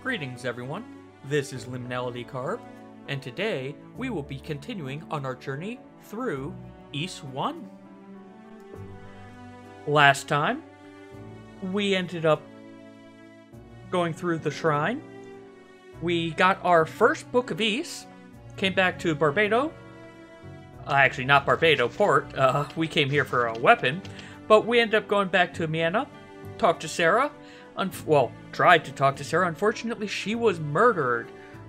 Greetings everyone, this is Liminality Carb, and today we will be continuing on our journey through Ys 1. Last time, we ended up going through the shrine. We got our first book of Ys, came back to Barbado. Actually, not Barbado, Port. We came here for a weapon, but we ended up going back to Miena, talked to Sarah. Tried to talk to Sarah. Unfortunately, she was murdered.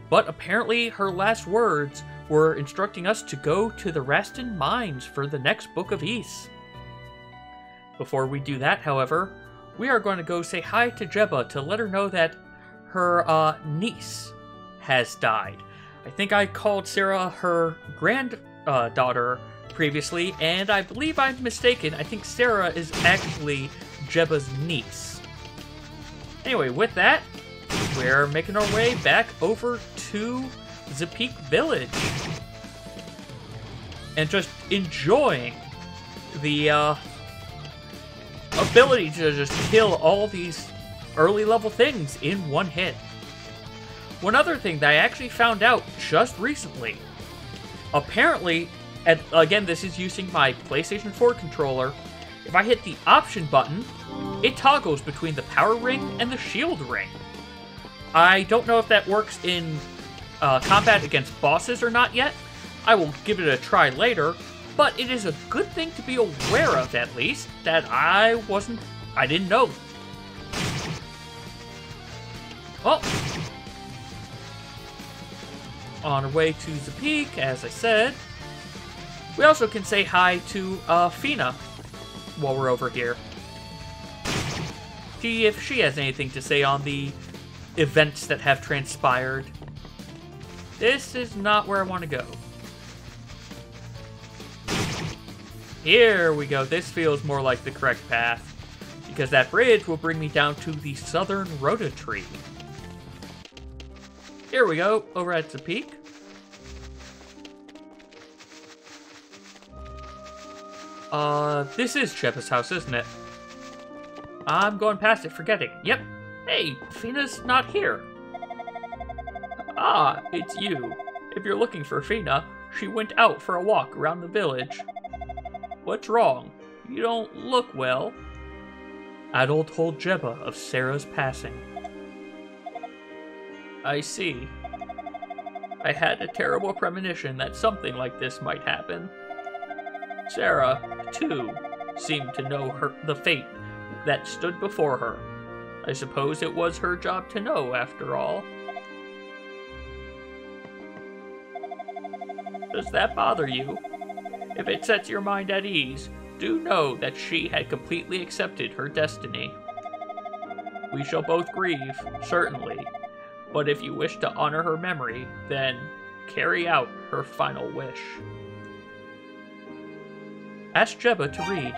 But apparently, her last words were instructing us to go to the Rastin Mines for the next book of Ys. Before we do that, however, we are going to go say hi to Jeba to let her know that her niece has died. I think I called Sarah her granddaughter previously, and I believe I'm mistaken. I think Sarah is actually Jeba's niece. Anyway, with that, we're making our way back over to the Peak Village. And just enjoying the ability to just kill all these early level things in one hit. One other thing that I actually found out just recently. Apparently, and again this is using my PlayStation 4 controller, if I hit the option button, it toggles between the power ring and the shield ring. I don't know if that works in combat against bosses or not yet. I will give it a try later, but it is a good thing to be aware of, at least, that I didn't know. Well, on our way to the peak, as I said. We also can say hi to Fina while we're over here. See if she has anything to say on the events that have transpired. This is not where I want to go. Here we go. This feels more like the correct path, because that bridge will bring me down to the southern Rhoda tree. Here we go, over at the peak. This is Jeba's house, isn't it? I'm going past it, forgetting. Yep. Hey, Fina's not here. Ah, it's you. If you're looking for Fina, she went out for a walk around the village. What's wrong? You don't look well. Adol told Jeba of Sarah's passing. I see. I had a terrible premonition that something like this might happen. Sarah, too, seemed to know the fate that stood before her. I suppose it was her job to know, after all. Does that bother you? If it sets your mind at ease, do know that she had completely accepted her destiny. We shall both grieve, certainly, but if you wish to honor her memory, then carry out her final wish. Ask Jeba to read.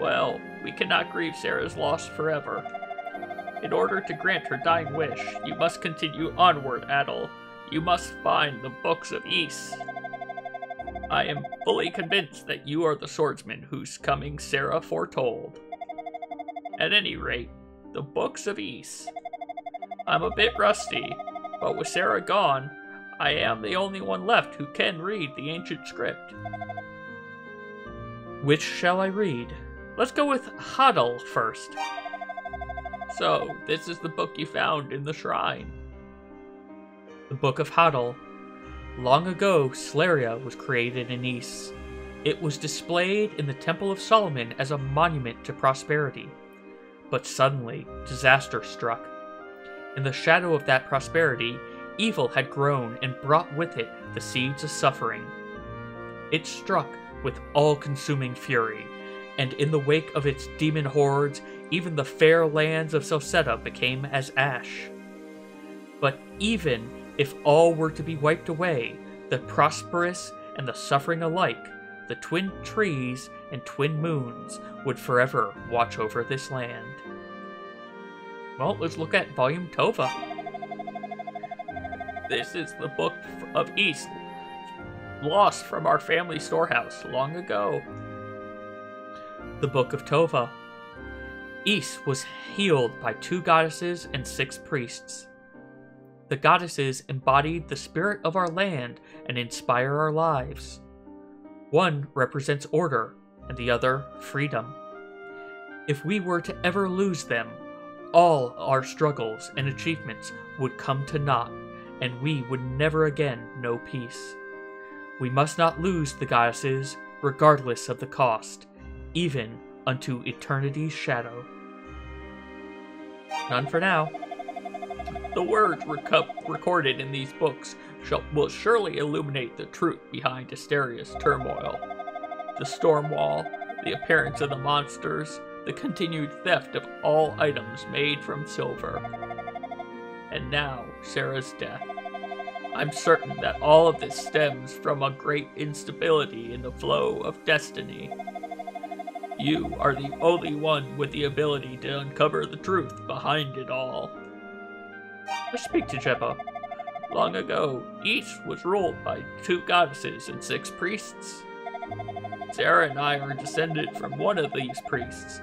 Well, we cannot grieve Sarah's loss forever. In order to grant her dying wish, you must continue onward, Adol. You must find the books of Ys. I am fully convinced that you are the swordsman whose coming Sarah foretold. At any rate, the books of Ys. I'm a bit rusty, but with Sarah gone, I am the only one left who can read the ancient script. Which shall I read? Let's go with Hadal first. So, this is the book you found in the shrine. The Book of Hadal. Long ago, Slaria was created in Ys. It was displayed in the Temple of Solomon as a monument to prosperity. But suddenly, disaster struck. In the shadow of that prosperity, evil had grown and brought with it the seeds of suffering. It struck with all-consuming fury, and in the wake of its demon hordes, even the fair lands of Sosetta became as ash. But even if all were to be wiped away, the prosperous and the suffering alike, the twin trees and twin moons would forever watch over this land. Well, let's look at Volume Tova. This is the Book of Ys, lost from our family storehouse long ago. The Book of Tova. Ys was healed by 2 goddesses and 6 priests. The goddesses embodied the spirit of our land and inspire our lives. One represents order, and the other freedom. If we were to ever lose them, all our struggles and achievements would come to naught, and we would never again know peace. We must not lose the goddesses, regardless of the cost, even unto eternity's shadow. None for now. The words recorded in these books will surely illuminate the truth behind Asteria's turmoil. The storm wall, the appearance of the monsters, the continued theft of all items made from silver. And now, Sarah's death. I'm certain that all of this stems from a great instability in the flow of destiny. You are the only one with the ability to uncover the truth behind it all. Let's speak to Jebba. Long ago, each was ruled by 2 goddesses and 6 priests. Sarah and I are descended from one of these priests.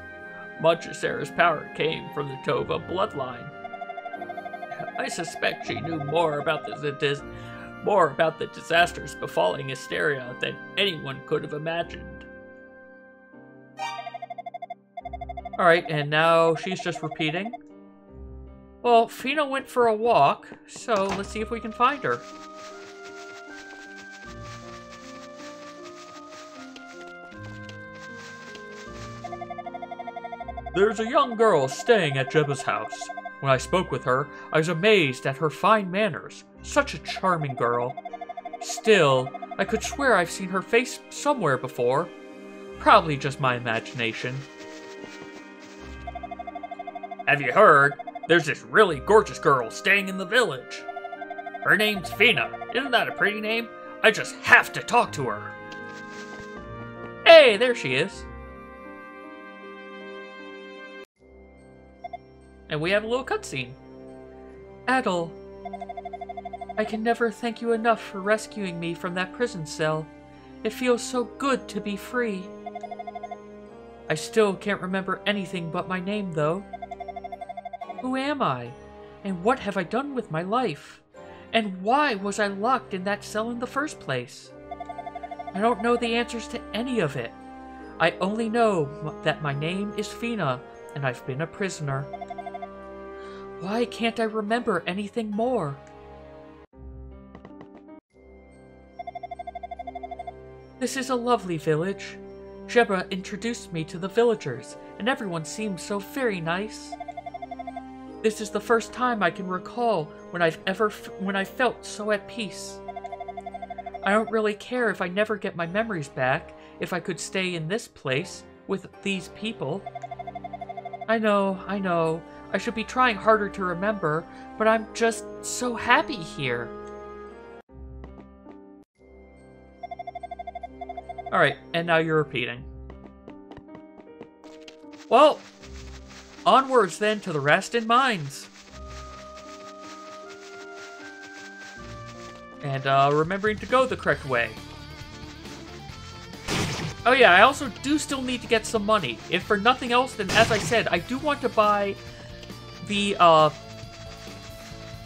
Much of Sarah's power came from the Tova bloodline. I suspect she knew more about the disasters befalling Asteria than anyone could have imagined. Alright, and now she's just repeating. Well, Fina went for a walk, so let's see if we can find her. There's a young girl staying at Jebba's house. When I spoke with her, I was amazed at her fine manners. Such a charming girl. Still, I could swear I've seen her face somewhere before. Probably just my imagination. Have you heard? There's this really gorgeous girl staying in the village. Her name's Fina. Isn't that a pretty name? I just have to talk to her. Hey, there she is. And we have a little cutscene. Adel, I can never thank you enough for rescuing me from that prison cell. It feels so good to be free. I still can't remember anything but my name, though. Who am I? And what have I done with my life? And why was I locked in that cell in the first place? I don't know the answers to any of it. I only know that my name is Fina, and I've been a prisoner. Why can't I remember anything more? This is a lovely village. Jebba introduced me to the villagers, and everyone seems so very nice. This is the first time I can recall when I felt so at peace. I don't really care if I never get my memories back, if I could stay in this place with these people. I know, I should be trying harder to remember, but I'm just so happy here. Alright, and now you're repeating. Well, onwards then to the Rastin Mines. And remembering to go the correct way. Oh yeah, I also do still need to get some money. If for nothing else, then as I said, I do want to buy the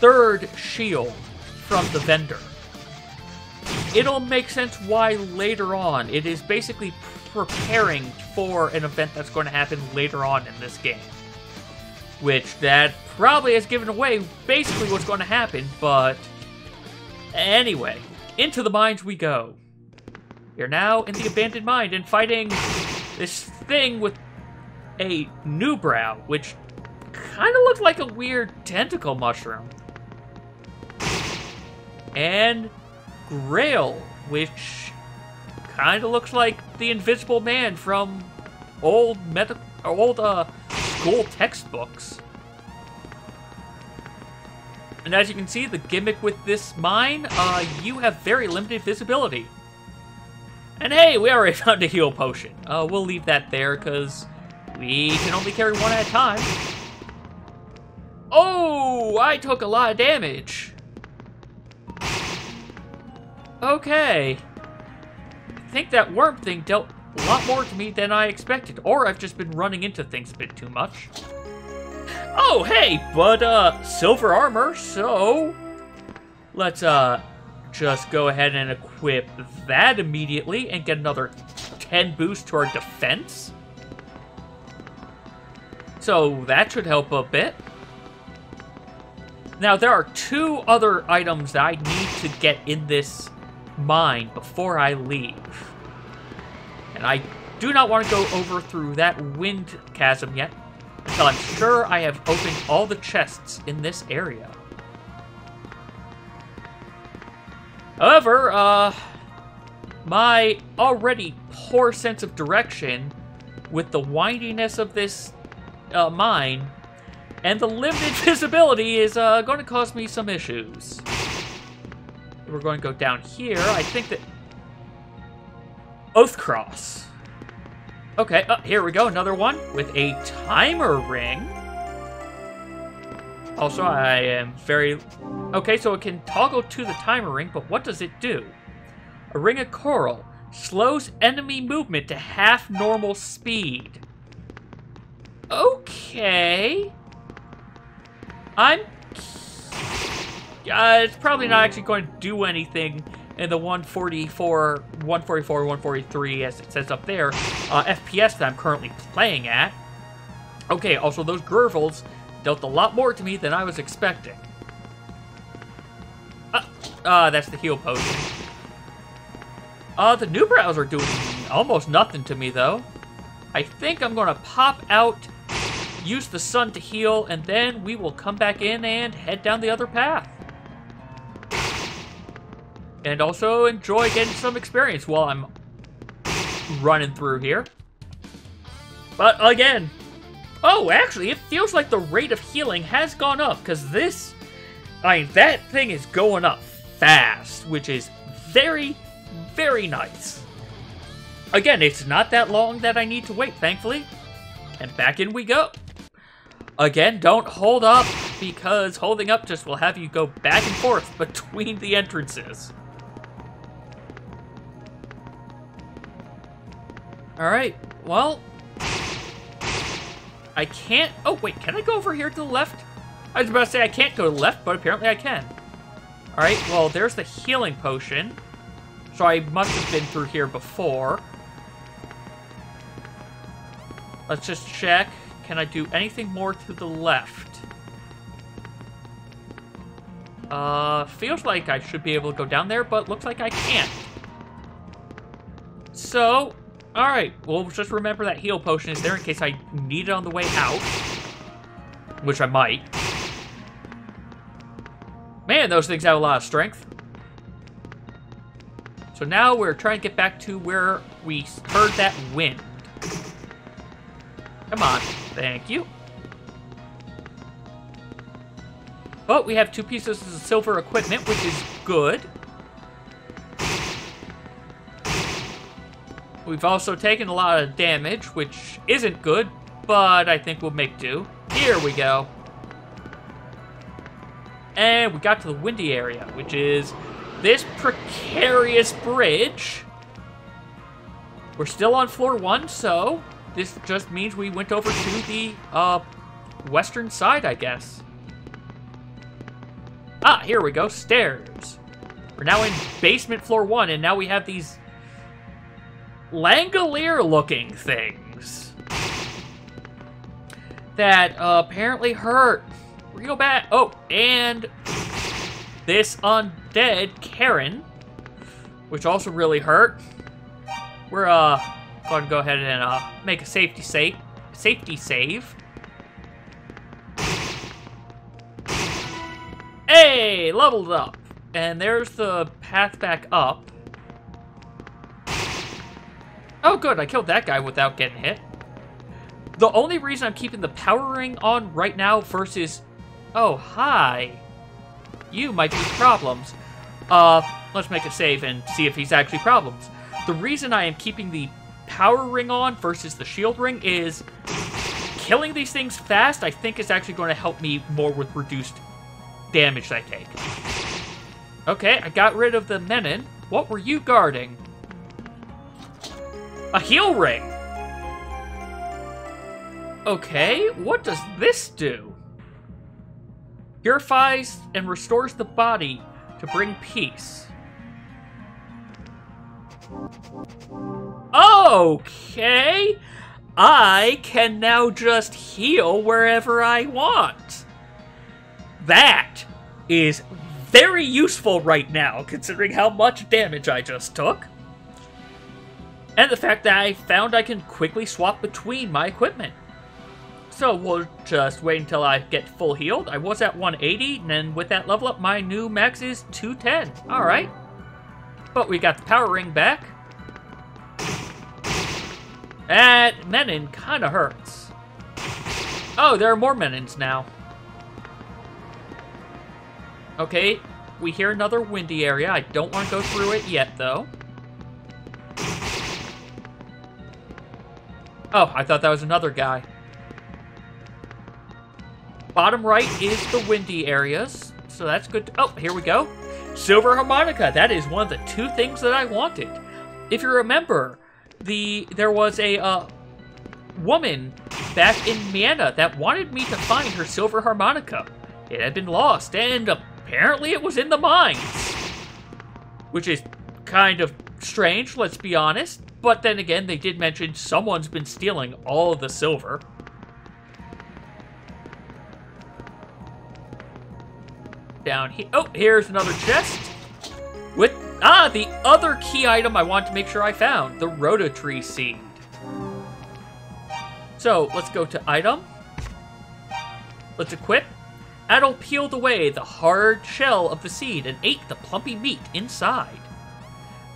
3rd shield from the vendor. It'll make sense why later on. It is basically preparing for an event that's going to happen later on in this game. Which that probably has given away basically what's going to happen, but anyway, into the mines we go. You're now in the abandoned mine and fighting this thing with a new brow, which kind of looks like a weird tentacle mushroom. And Grail, which kind of looks like the Invisible Man from old school textbooks. And as you can see, the gimmick with this mine, you have very limited visibility. And hey, we already found a heal potion. We'll leave that there because we can only carry one at a time. Oh, I took a lot of damage. Okay. I think that worm thing dealt a lot more to me than I expected. Or I've just been running into things a bit too much. Oh, hey, but silver armor, so Let's just go ahead and equip that immediately and get another 10 boost to our defense. So that should help a bit. Now, there are 2 other items that I need to get in this mine before I leave. And I do not want to go over through that wind chasm yet until I'm sure I have opened all the chests in this area. However, my already poor sense of direction with the windiness of this mine and the limited visibility is going to cause me some issues. We're going to go down here. I think that... Oath Cross. Okay, here we go. Another one with a timer ring. Also, I am very... Okay, so it can toggle to the timer ring, but what does it do? A ring of coral slows enemy movement to half normal speed. Okay. It's probably not actually going to do anything in the 144, 143, as it says up there, FPS that I'm currently playing at. Okay, also those Gurvals dealt a lot more to me than I was expecting. That's the heal potion. The new brows are doing almost nothing to me, though. I think I'm going to pop out, use the sun to heal, and then we will come back in and head down the other path. And also enjoy getting some experience while I'm running through here. But again, oh, actually, it feels like the rate of healing has gone up, because this, that thing is going up fast, which is very, very nice. Again, it's not that long that I need to wait, thankfully. And back in we go. Again, don't hold up, because holding up just will have you go back and forth between the entrances. Alright, well... I can't... Oh, wait, can I go over here to the left? I was about to say I can't go to the left, but apparently I can. Alright, well, there's the healing potion. So I must have been through here before. Let's just check. Can I do anything more to the left? Feels like I should be able to go down there, but looks like I can't. So, alright, we'll just remember that heal potion is there in case I need it on the way out. Which I might. Man, those things have a lot of strength. So now we're trying to get back to where we heard that wind. Come on. Thank you. But we have 2 pieces of silver equipment, which is good. We've also taken a lot of damage, which isn't good, but I think we'll make do. Here we go. And we got to the windy area, which is this precarious bridge. We're still on floor 1, so this just means we went over to the western side, I guess. Ah, here we go, stairs. We're now in basement floor 1, and now we have these Langolier-looking things that apparently hurt. We go back. Oh, and this undead Karen, which also really hurt. We're going to go ahead and make a safety save. Hey, leveled up. And there's the path back up. Oh, good. I killed that guy without getting hit. The only reason I'm keeping the power ring on right now versus... Oh, hi. You might be problems. Let's make a save and see if he's actually problems. The reason I am keeping the power ring on versus the shield ring is killing these things fast, I think, is actually going to help me more with reduced damage that I take. Okay, I got rid of the Menon. What were you guarding? A heal ring! Okay, what does this do? Purifies and restores the body. to bring peace. Okay! I can now just heal wherever I want. That is very useful right now, considering how much damage I just took. And the fact that I found I can quickly swap between my equipment. So we'll just wait until I get full healed. I was at 180, and then with that level up, my new max is 210. Alright. But we got the power ring back. That Menin kind of hurts. Oh, there are more Menins now. Okay, we hear another windy area. I don't want to go through it yet, though. Oh, I thought that was another guy. Bottom right is the windy areas, so that's good. Oh, here we go. Silver Harmonica. That is one of the two things that I wanted. If you remember, there was a woman back in Miena that wanted me to find her silver harmonica. It had been lost, and apparently it was in the mines. Which is kind of strange, let's be honest. But then again, they did mention someone's been stealing all of the silver. Down here. Oh, here's another chest. With, the other key item I want to make sure I found. The Rhoda tree seed. So, let's go to item. Let's equip. Adol peeled away the hard shell of the seed and ate the plumpy meat inside.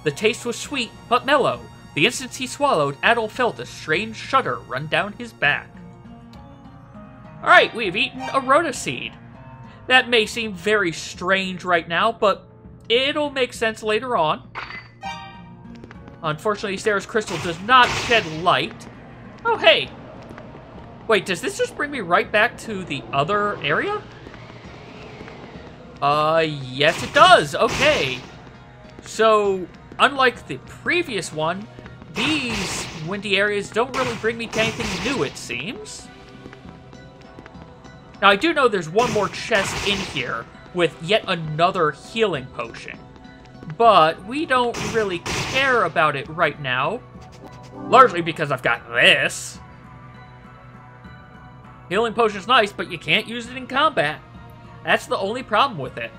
The taste was sweet, but mellow. The instant he swallowed, Adol felt a strange shudder run down his back. Alright, we've eaten a Rhoda seed. That may seem very strange right now, but it'll make sense later on. Unfortunately, Sarah's crystal does not shed light. Oh, hey. Wait, does this just bring me right back to the other area? Yes it does. Okay. So, unlike the previous one, these windy areas don't really bring me to anything new, it seems. Now, I do know there's one more chest in here with yet another healing potion. But we don't really care about it right now. Largely because I've got this. Healing potion's nice, but you can't use it in combat. That's the only problem with it.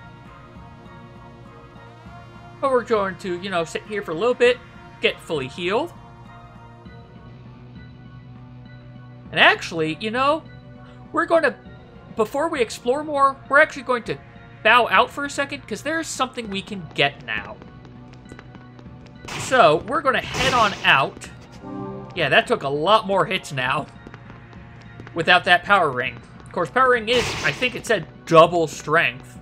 But we're going to, sit here for a little bit, get fully healed. And actually, we're going to, before we explore more, we're actually going to bow out for a second, because there's something we can get now. So, we're going to head on out. Yeah, that took a lot more hits now. Without that power ring. Of course, power ring is, I think it said double strength.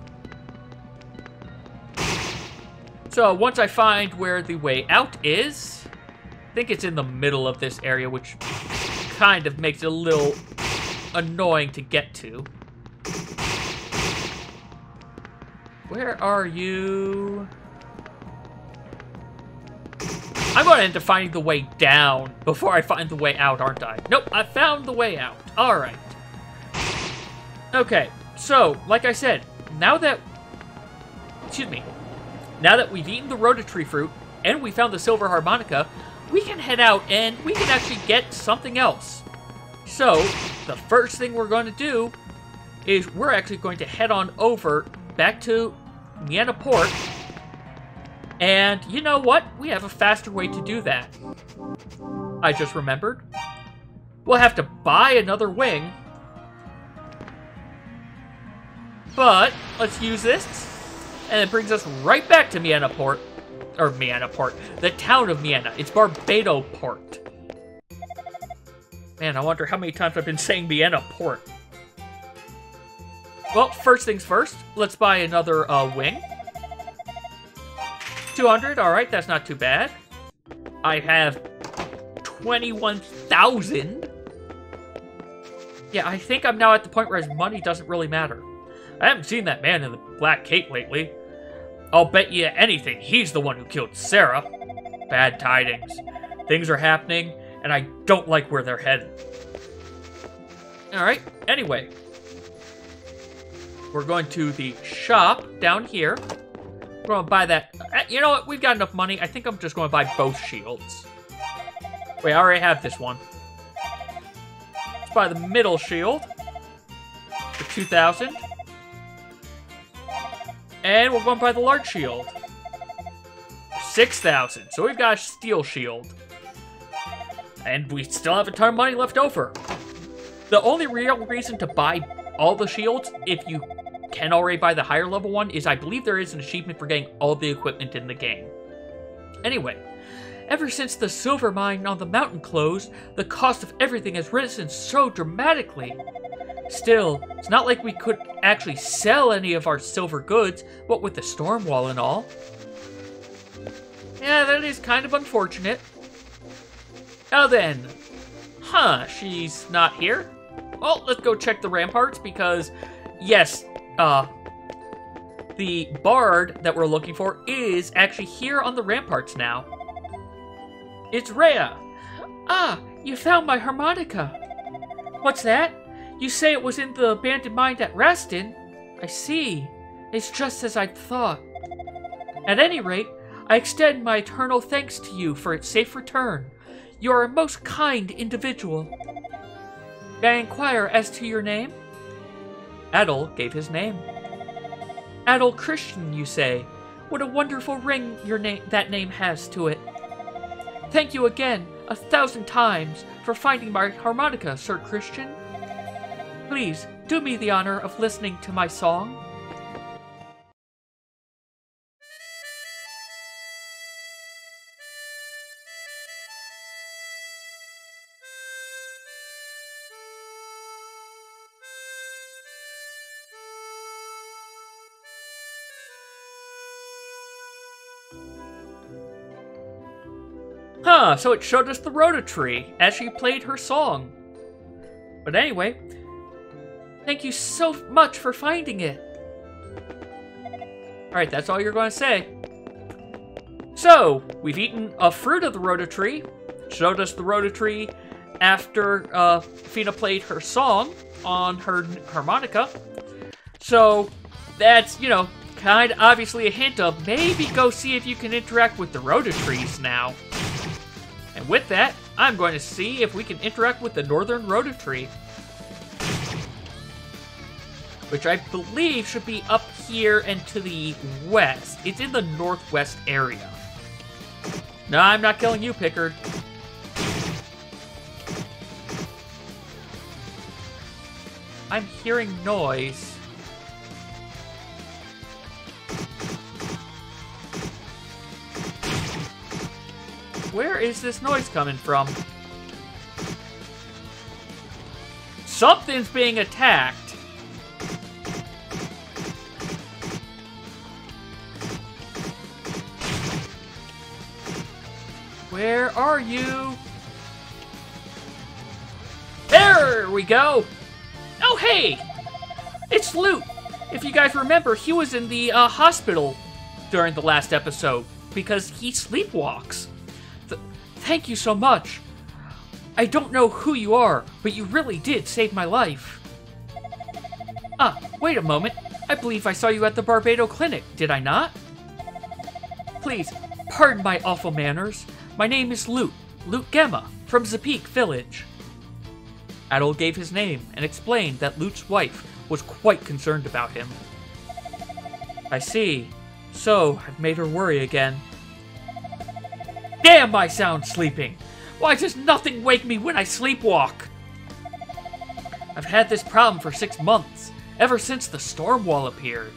So, once I find where the way out is, I think it's in the middle of this area, which kind of makes it a little annoying to get to. Where are you? I'm going to end up finding the way down before I find the way out, aren't I? Nope, I found the way out. Alright. Okay, so, like I said, now that we've eaten the Rhoda tree fruit, and we found the silver harmonica, we can head out and we can actually get something else. So, the first thing we're going to do is we're actually going to head on over back to Miena Port. And you know what? We have a faster way to do that. I just remembered. We'll have to buy another wing. But let's use this. And it brings us right back to Miena Port. Or Miena Port. The town of Miena. It's Barbados Port. Man, I wonder how many times I've been saying Miena Port. Well, first things first. Let's buy another wing. 200, alright, that's not too bad. I have 21,000. Yeah, I think I'm now at the point where his money doesn't really matter. I haven't seen that man in the black cape lately. I'll bet you anything he's the one who killed Sarah. Bad tidings. Things are happening, and I don't like where they're headed. Alright, anyway. We're going to the shop down here. We're going to buy that. You know what? We've got enough money. I think I'm just going to buy both shields. Wait, I already have this one. Let's buy the middle shield for 2,000. And we're going to buy the large shield. 6,000. So we've got a steel shield. And we still have a ton of money left over. The only real reason to buy all the shields, if you can already buy the higher level one, is I believe there is an achievement for getting all the equipment in the game. Anyway, ever since the silver mine on the mountain closed, the cost of everything has risen so dramatically. Still, it's not like we could actually sell any of our silver goods, what with the storm wall and all. Yeah, that is kind of unfortunate. Now then, she's not here? Well, let's go check the ramparts because, yes, the bard that we're looking for is actually here on the ramparts now. It's Rhea. Ah, you found my harmonica. What's that? You say it was in the abandoned mine at Rastin? I see. It's just as I thought. At any rate, I extend my eternal thanks to you for its safe return. You are a most kind individual. May I inquire as to your name? Adel gave his name. Adel Christian, you say? What a wonderful ring that name has to it. Thank you again, 1,000 times, for finding my harmonica, Sir Christian. Please, do me the honor of listening to my song. So it showed us the Rhoda tree as she played her song. But anyway, thank you so much for finding it. Alright, that's all you're going to say. So, we've eaten a fruit of the Rhoda tree. Showed us the Rhoda tree after Fina played her song on her harmonica. So, that's, you know, kind of obviously a hint of maybe go see if you can interact with the Rhoda trees now. And with that, I'm going to see if we can interact with the northern Rhoda tree. Which I believe should be up here and to the west. It's in the northwest area. No, I'm not killing you, Pickard. I'm hearing noise. Where is this noise coming from? Something's being attacked. Where are you? There we go. Oh, hey! It's Lute. If you guys remember, he was in the hospital during the last episode because he sleepwalks. Thank you so much. I don't know who you are, but you really did save my life. Ah, wait a moment. I believe I saw you at the Barbado Clinic, did I not? Please, pardon my awful manners. My name is Lute Gemma, from Zapik Village. Adel gave his name and explained that Lute's wife was quite concerned about him. I see. So, I've made her worry again. Damn, I sound sleeping! Why does nothing wake me when I sleepwalk? I've had this problem for 6 months, ever since the storm wall appeared.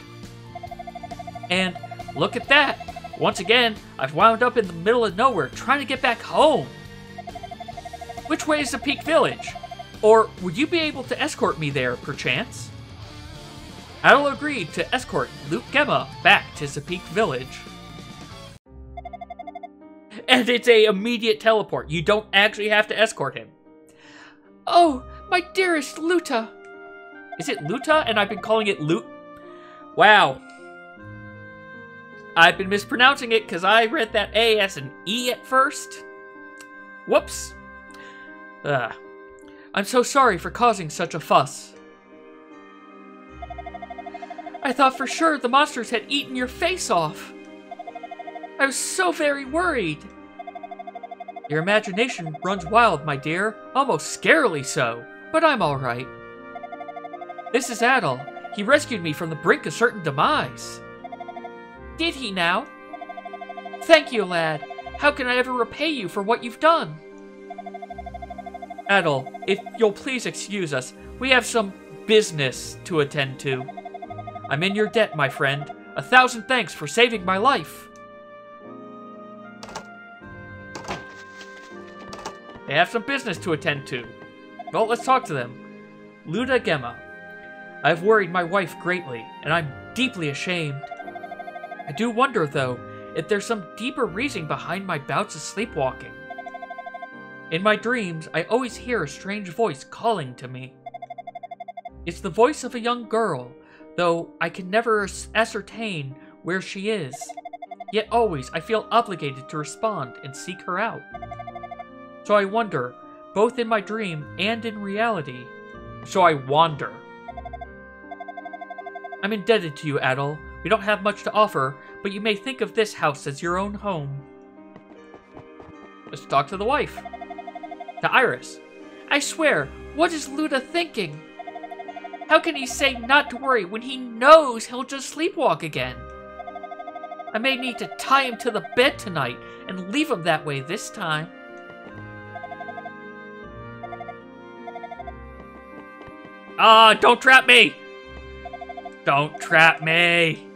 And look at that! Once again, I've wound up in the middle of nowhere trying to get back home. Which way is the Peak Village? Or would you be able to escort me there, perchance? Adel agreed to escort Lute Gemma back to Zapik Village. And it's a immediate teleport. You don't actually have to escort him. Oh, my dearest Luta. Is it Luta and I've been calling it Lute? Wow. I've been mispronouncing it because I read that A as an E at first. Whoops. I'm so sorry for causing such a fuss. I thought for sure the monsters had eaten your face off. I was so very worried. Your imagination runs wild, my dear, almost scarily so, but I'm all right. This is Adel. He rescued me from the brink of certain demise. Did he now? Thank you, lad. How can I ever repay you for what you've done? Adel, if you'll please excuse us, we have some business to attend to. I'm in your debt, my friend. 1,000 thanks for saving my life. They have some business to attend to. Well, let's talk to them. Luda Gemma. I've worried my wife greatly, and I'm deeply ashamed. I do wonder, though, if there's some deeper reason behind my bouts of sleepwalking. In my dreams, I always hear a strange voice calling to me. It's the voice of a young girl, though I can never ascertain where she is. Yet always I feel obligated to respond and seek her out. So I wonder, both in my dream and in reality. So I wander. I'm indebted to you, Adel. We don't have much to offer, but you may think of this house as your own home. Let's talk to the wife. To Iris. I swear, what is Luda thinking? How can he say not to worry when he knows he'll just sleepwalk again? I may need to tie him to the bed tonight and leave him that way this time. Ah, don't trap me! Don't trap me!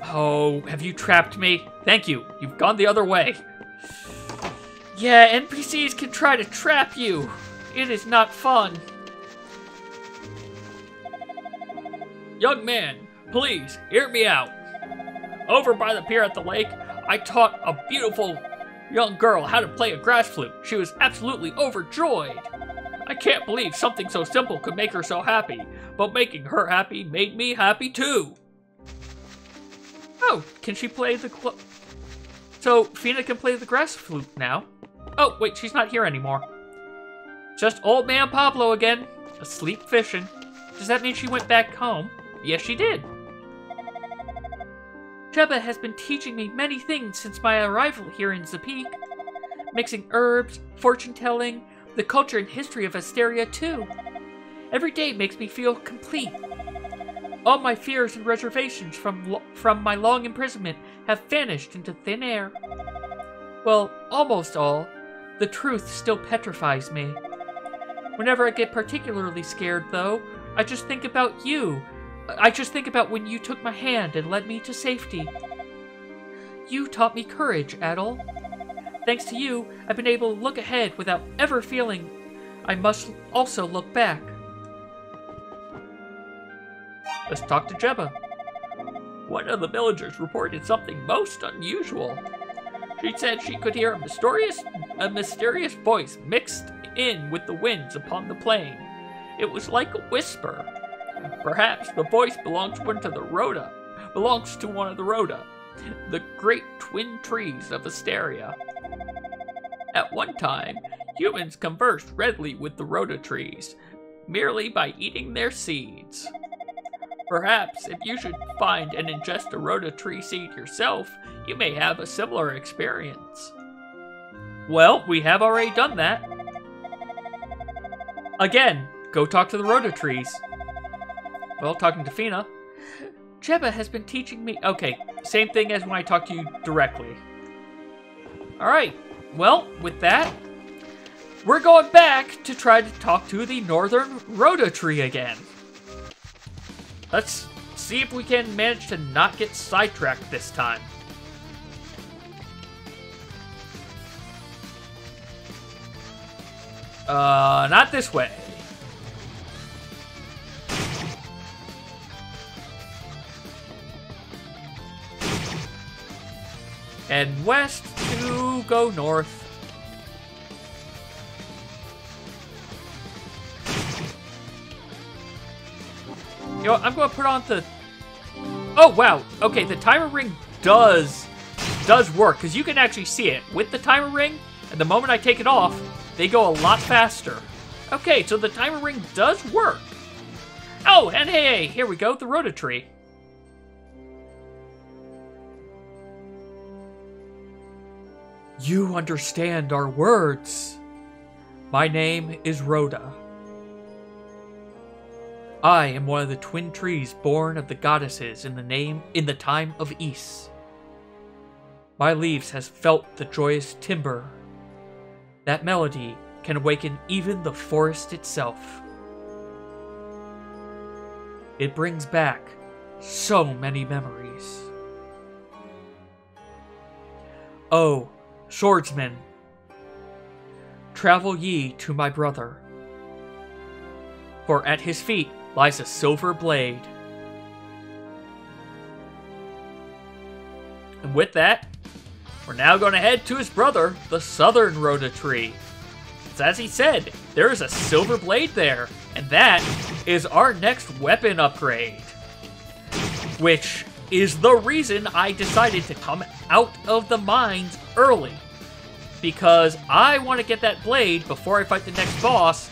Oh, have you trapped me? Thank you. You've gone the other way. Yeah, NPCs can try to trap you. It is not fun. Young man, please, hear me out. Over by the pier at the lake, I taught a beautiful young girl how to play a grass flute. She was absolutely overjoyed. I can't believe something so simple could make her so happy, but making her happy made me happy too. Oh, can she play the So, Fina can play the grass flute now. Oh, wait, she's not here anymore. Just old man Pablo again, asleep fishing. Does that mean she went back home? Yes, she did. Jebba has been teaching me many things since my arrival here in Zapik. Mixing herbs, fortune-telling, the culture and history of Asteria too. Every day makes me feel complete. All my fears and reservations from my long imprisonment have vanished into thin air. Well, almost all. The truth still petrifies me. Whenever I get particularly scared, though, I just think about you. I just think about when you took my hand and led me to safety. You taught me courage, Adel. Thanks to you, I've been able to look ahead without ever feeling I must also look back. Let's talk to Jebba. One of the villagers reported something most unusual. She said she could hear a mysterious voice mixed in with the winds upon the plain. It was like a whisper. Perhaps the voice belongs to one of the Rhoda, the great twin trees of Asteria. At one time, humans conversed readily with the Rhoda trees, merely by eating their seeds. Perhaps if you should find and ingest a Rhoda tree seed yourself, you may have a similar experience. Well, we have already done that. Again, go talk to the Rhoda trees. Well, talking to Fina. Jebba has been teaching me... Okay, same thing as when I talk to you directly. Alright, well, with that, we're going back to try to talk to the Northern Rhoda tree again. Let's see if we can manage to not get sidetracked this time. Not this way. And west to go north. You know what, I'm going to put on the... Oh, wow. Okay, the timer ring does work, because you can actually see it. With the timer ring, and the moment I take it off, they go a lot faster. Okay, so the timer ring does work. Oh, and hey, here we go, the Rhoda tree. You understand our words. My name is Rhoda. I am one of the twin trees born of the goddesses in the time of Ys. My leaves has felt the joyous timber. That melody can awaken even the forest itself. It brings back so many memories. Oh, swordsman, travel ye to my brother, for at his feet lies a silver blade. And with that, we're now going to head to his brother, the Southern Rhoda tree. As he said, there is a silver blade there, and that is our next weapon upgrade. Which is the reason I decided to come out of the mines early. Because I want to get that blade before I fight the next boss,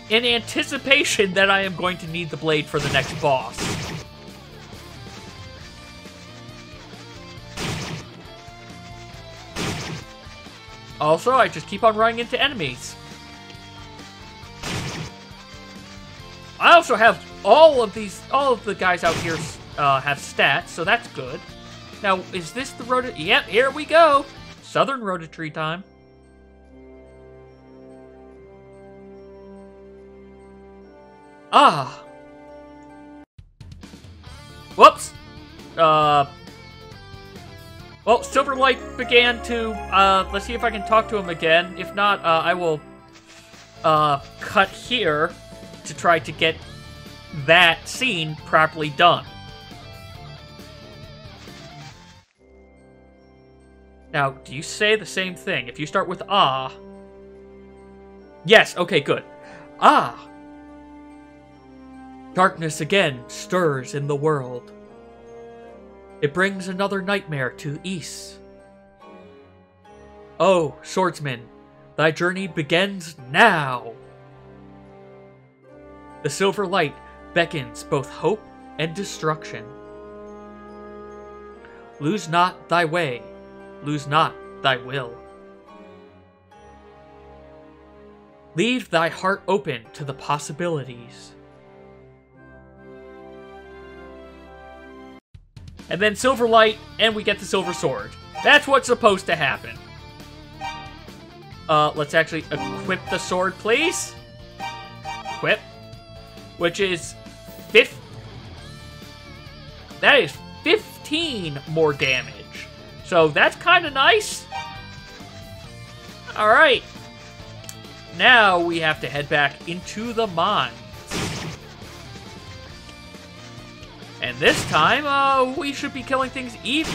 in anticipation that I am going to need the blade for the next boss. Also, I just keep on running into enemies. I also have all of the guys out here have stats, so that's good. Now, is this the Rhoda? Yep, here we go. Southern Rhoda tree time. Ah. Whoops. Well, Silverlight began to, let's see if I can talk to him again. If not, I will, cut here to try to get that scene properly done. Now, do you say the same thing? If you start with ah. Yes, okay, good. Ah. Darkness again stirs in the world. It brings another nightmare to Ys. Oh, swordsman, thy journey begins now. The silver light beckons both hope and destruction. Lose not thy way, lose not thy will. Leave thy heart open to the possibilities. And then silver light, and we get the silver sword. That's what's supposed to happen. Let's actually equip the sword, please. Equip. Which is that is 15 more damage. So that's kind of nice. Alright. Now we have to head back into the mines. And this time, we should be killing things even.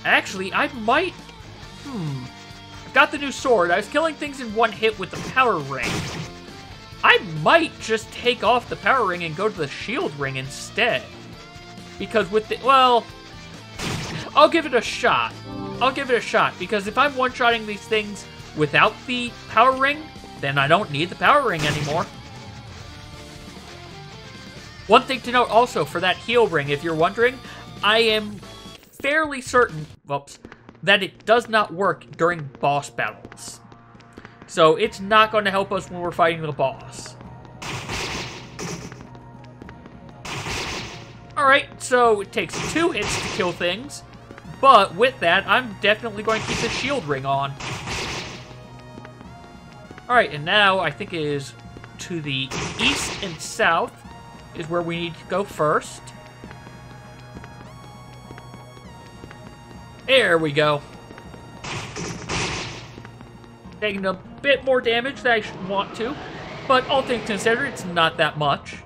Actually, I might... I've got the new sword. I was killing things in one hit with the power ring. I might just take off the power ring and go to the shield ring instead. Because with the... Well... I'll give it a shot. I'll give it a shot. Because if I'm one-shotting these things without the power ring, then I don't need the power ring anymore. One thing to note also for that heal ring, if you're wondering, I am fairly certain, that it does not work during boss battles. So it's not going to help us when we're fighting the boss. Alright, so it takes 2 hits to kill things, but with that, I'm definitely going to keep the shield ring on. Alright, and now I think it is to the east and south is where we need to go first. There we go. Taking a bit more damage than I should want to, but all things considered, it's not that much.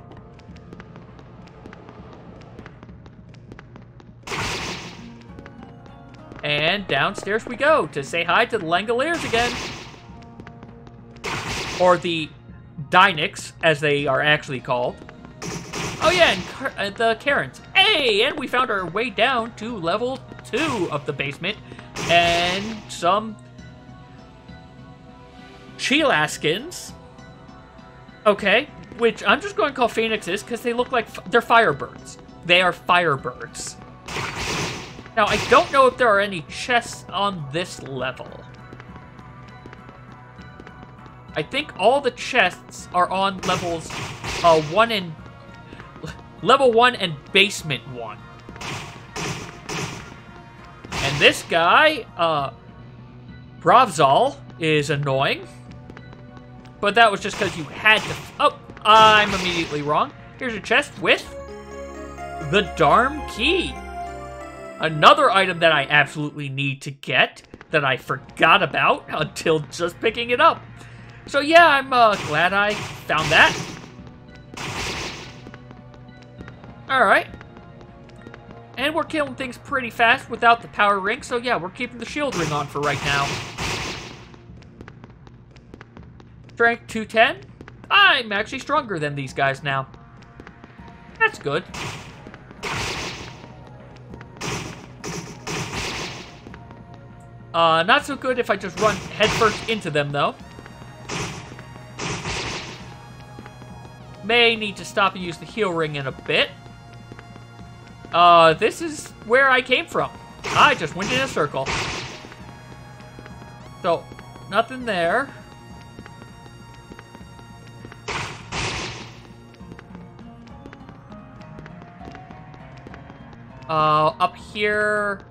And downstairs we go to say hi to the Langoliers again. Or the Dynics, as they are actually called. Oh yeah, and the Karens. Hey, and we found our way down to level 2 of the basement. And some Chilaskins Okay, which I'm just going to call phoenixes because they look like they're firebirds. They are firebirds. Now, I don't know if there are any chests on this level. I think all the chests are on levels level 1 and basement 1. And this guy, Bravzal, is annoying. But that was just because you had to... Oh, I'm immediately wrong. Here's a chest with the Darm Key. Another item that I absolutely need to get that I forgot about until just picking it up. So yeah, I'm glad I found that. Alright. And we're killing things pretty fast without the power ring, so yeah, we're keeping the shield ring on for right now. Strength 210. I'm actually stronger than these guys now. That's good. Not so good if I just run headfirst into them, though. May need to stop and use the heal ring in a bit. This is where I came from. I just went in a circle. So, nothing there. Up here...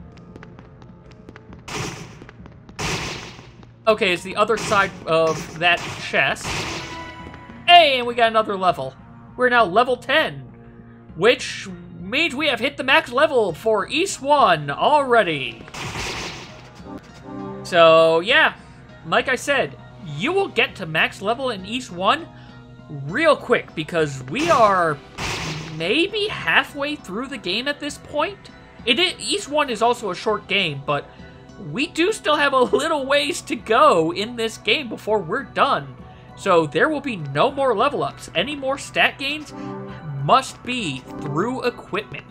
Okay, it's the other side of that chest. Hey, and we got another level. We're now level 10, which means we have hit the max level for East 1 already. So, yeah, like I said, you will get to max level in East 1 real quick because we are maybe halfway through the game at this point. East 1 is also a short game, but we do still have a little ways to go in this game before we're done. So there will be no more level ups. Any more stat gains must be through equipment.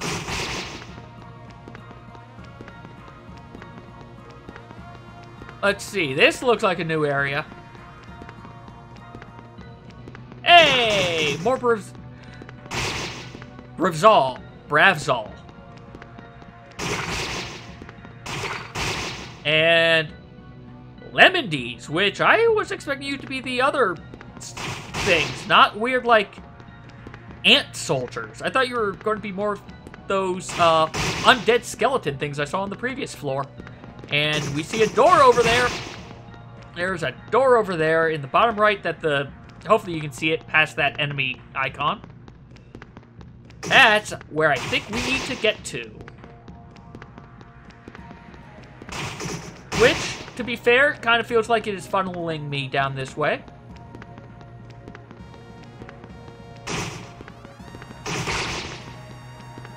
Let's see, this looks like a new area. Hey, more Bravzal. And Lemon D's, which I was expecting you to be the other things, not weird like ant soldiers. I thought you were going to be more of those undead skeleton things I saw on the previous floor. And we see a door over there. There's a door over there in the bottom right that hopefully you can see it past that enemy icon. That's where I think we need to get to. Which, to be fair, kind of feels like it is funneling me down this way.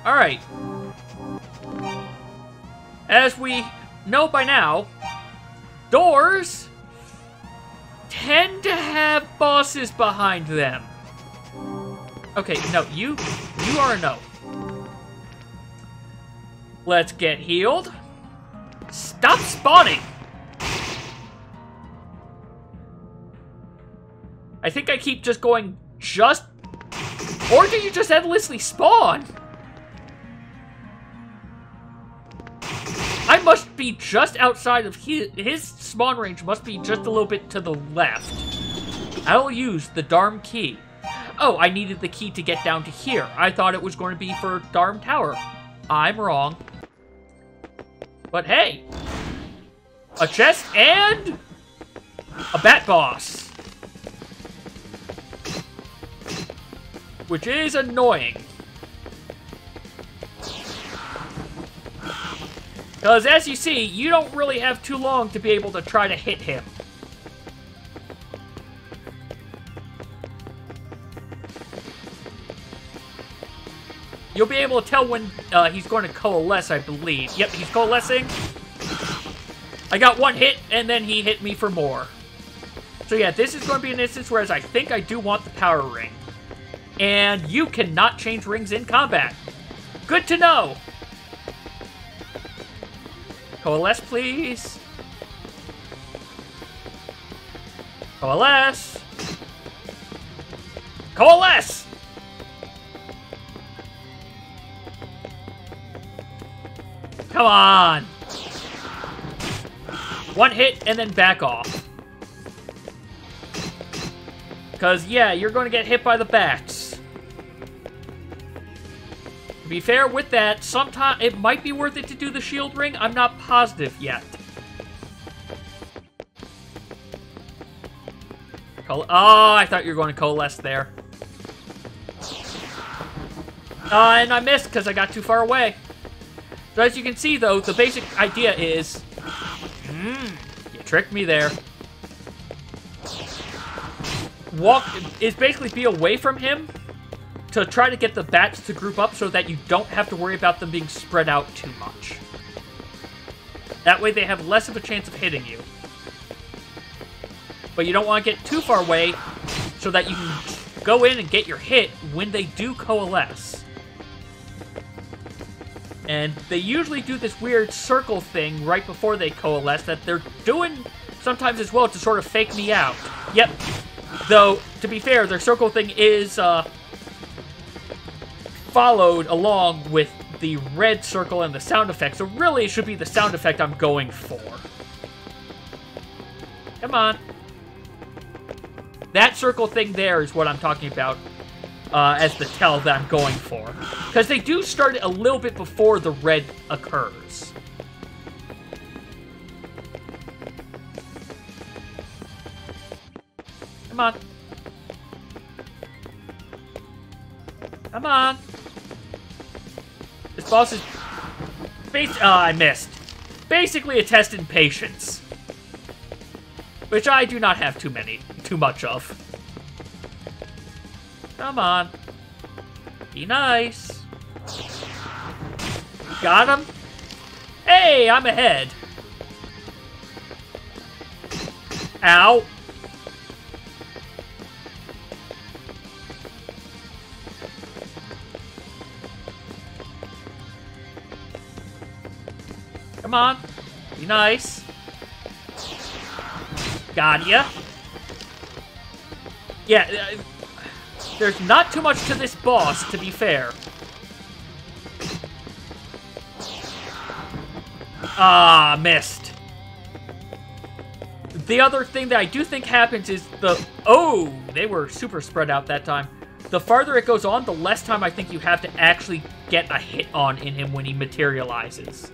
Alright. As we know by now, doors tend to have bosses behind them. Okay, no, you are a no. Let's get healed. Stop spawning! I think I keep just going or do you just endlessly spawn? I must be just outside of his spawn range must be just a little bit to the left. I'll use the Darm Key. Oh, I needed the key to get down to here. I thought it was going to be for Darm Tower. I'm wrong. But hey, a chest and a bat boss. Which is annoying. Because as you see, you don't really have too long to be able to try to hit him. You'll be able to tell when he's going to coalesce, I believe. Yep, he's coalescing. I got one hit, and then he hit me for more. So yeah, this is going to be an instance where I think I do want the power ring. And you cannot change rings in combat. Good to know. Coalesce, please. Coalesce. Coalesce! Come on! One hit and then back off. Because, yeah, you're going to get hit by the bats. To be fair with that, sometimes it might be worth it to do the shield ring. I'm not positive yet. Oh, I thought you were going to coalesce there. And I missed because I got too far away. So as you can see, though, the basic idea is... you tricked me there. Walk is basically be away from him to try to get the bats to group up so that you don't have to worry about them being spread out too much. That way they have less of a chance of hitting you. But you don't want to get too far away so that you can go in and get your hit when they do coalesce. And they usually do this weird circle thing right before they coalesce that they're doing sometimes as well to sort of fake me out. Yep. Though, to be fair, their circle thing is followed along with the red circle and the sound effect. So really, it should be the sound effect I'm going for. Come on. That circle thing there is what I'm talking about as the tell that I'm going for. Because they do start a little bit before the red occurs. Come on. Come on. This boss is... I missed. Basically a test in patience. Which I do not have too much of. Come on. Be nice. Got him? Hey, I'm ahead. Ow. Come on. Be nice. Got ya. Yeah, there's not too much to this boss, to be fair. Ah, missed. The other thing that I do think happens is the... Oh, they were super spread out that time. The farther it goes on, the less time I think you have to actually get a hit on in him when he materializes.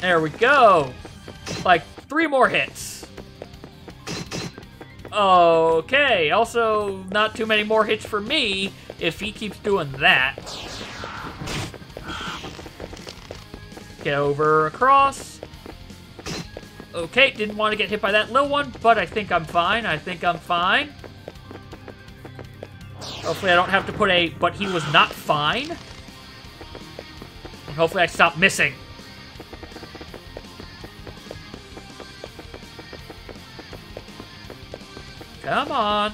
There we go. Like 3 more hits. Okay, also not too many more hits for me if he keeps doing that. Get over across. Okay, didn't want to get hit by that little one, but I think I'm fine. I think I'm fine. Hopefully I don't have to put a, but he was not fine. And hopefully I stop missing. Come on.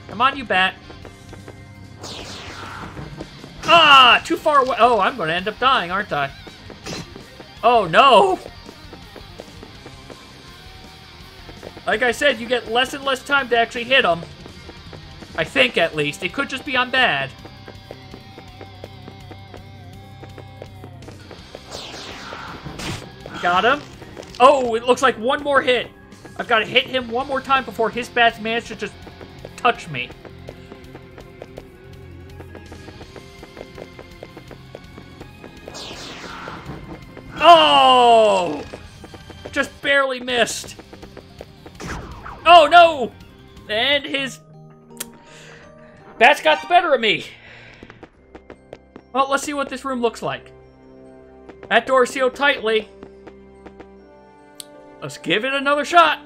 Come on, you bat. Ah, too far away. Oh, I'm going to end up dying, aren't I? Oh, no. Like I said, you get less and less time to actually hit them. I think, at least. It could just be I'm bad. Got him. Oh, it looks like one more hit. I've got to hit him one more time before his bats manage to just touch me. Oh! Just barely missed. Oh, no! And his bats got the better of me. Well, let's see what this room looks like. That door is sealed tightly. Let's give it another shot.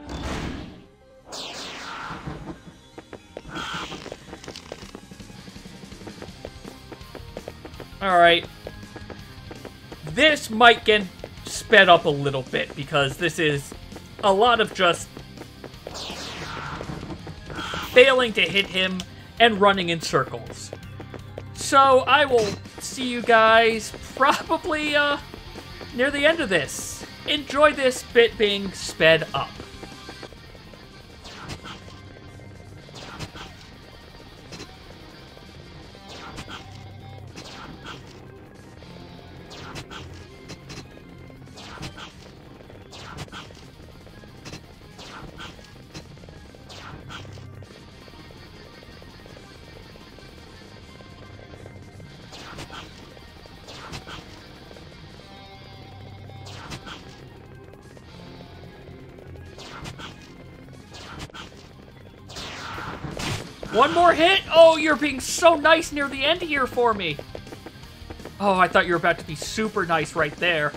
Alright. This might get sped up a little bit because this is a lot of just failing to hit him and running in circles. So I will see you guys probably near the end of this. enjoy this bit being sped up. One more hit? Oh, you're being so nice near the end here for me. Oh, I thought you were about to be super nice right there.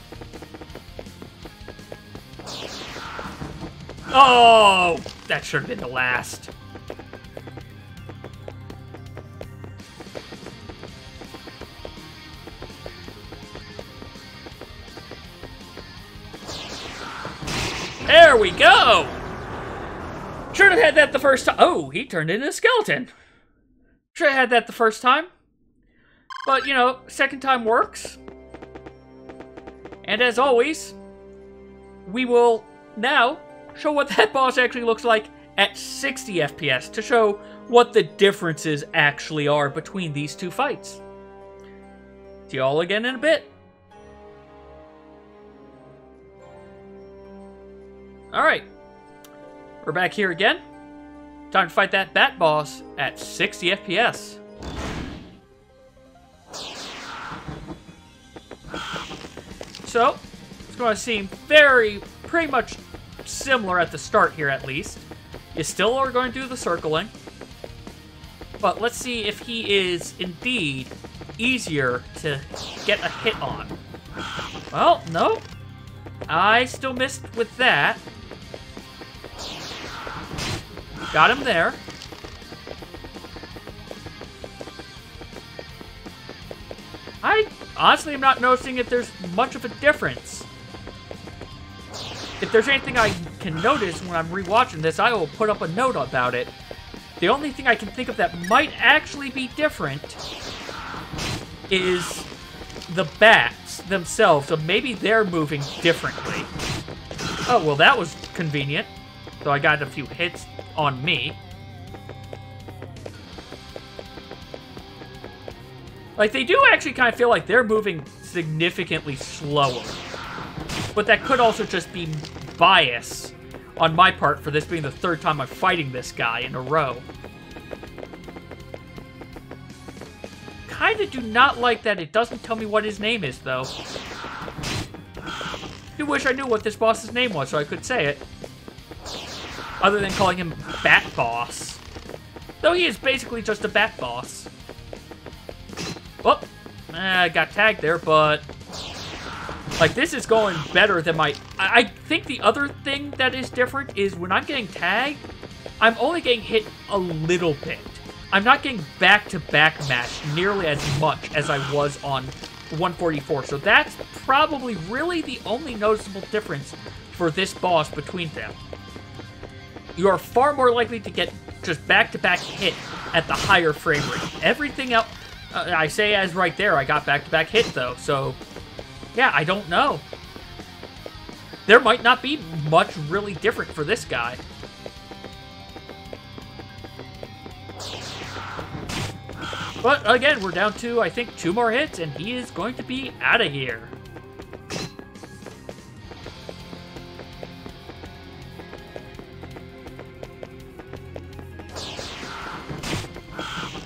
Oh, that should have been the last. There we go. Should have had that the first time. Oh, he turned into a skeleton. Should have had that the first time. But, you know, second time works. And as always, we will now show what that boss actually looks like at 60 FPS to show what the differences actually are between these two fights. See you all again in a bit. Alright. We're back here again. Time to fight that bat boss at 60 FPS. So, it's going to seem pretty much similar at the start here at least. You still are going to do the circling. But let's see if he is indeed easier to get a hit on. Well, no. I still missed with that. Got him there. I honestly am not noticing if there's much of a difference. If there's anything I can notice when I'm rewatching this, I will put up a note about it. The only thing I can think of that might actually be different is the bats themselves. So maybe they're moving differently. Oh, well, that was convenient. So I got a few hits on me. Like, they do actually kind of feel like they're moving significantly slower. But that could also just be bias on my part for this being the third time I'm fighting this guy in a row. Kinda do not like that it doesn't tell me what his name is, though. I wish I knew what this boss's name was so I could say it. Other than calling him Bat Boss. Though he is basically just a Bat Boss. Well, I got tagged there, but... like, this is going better than my... I think the other thing that is different is when I'm getting tagged, I'm only getting hit a little bit. I'm not getting back-to-back match nearly as much as I was on 144. So that's probably really the only noticeable difference for this boss between them. You are far more likely to get just back-to-back hit at the higher frame rate. Everything else, I say as right there, I got back-to-back hit though, so yeah, I don't know. There might not be much really different for this guy. But again, we're down to, I think, 2 more hits, and he is going to be out of here.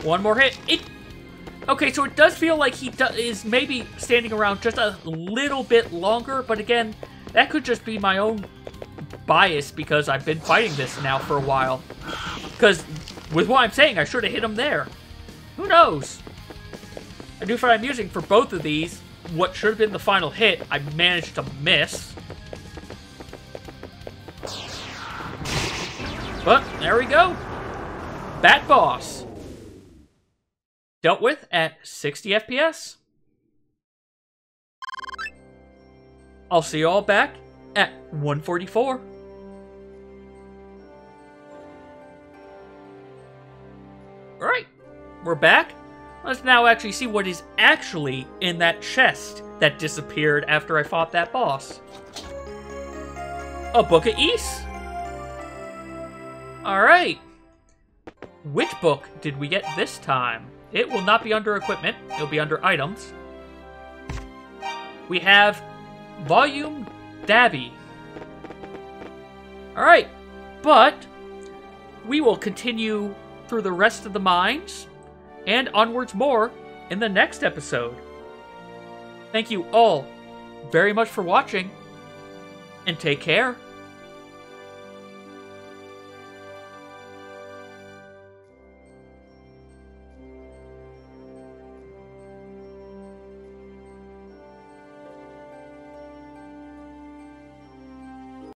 One more hit. Okay, so it does feel like he is maybe standing around just a little bit longer, but again, that could just be my own bias because I've been fighting this now for a while. Because with what I'm saying, I should have hit him there. Who knows? I do find I'm using for both of these what should have been the final hit. I managed to miss. But there we go. Bat Boss. Dealt with at 60 FPS. I'll see you all back at 144. Alright, we're back. Let's now actually see what is actually in that chest that disappeared after I fought that boss. a Book of Ys. Alright. Which book did we get this time? It will not be under equipment. It'll be under items. We have Volume Dabby. Alright. But we will continue through the rest of the mines and onwards more in the next episode. Thank you all very much for watching, and take care.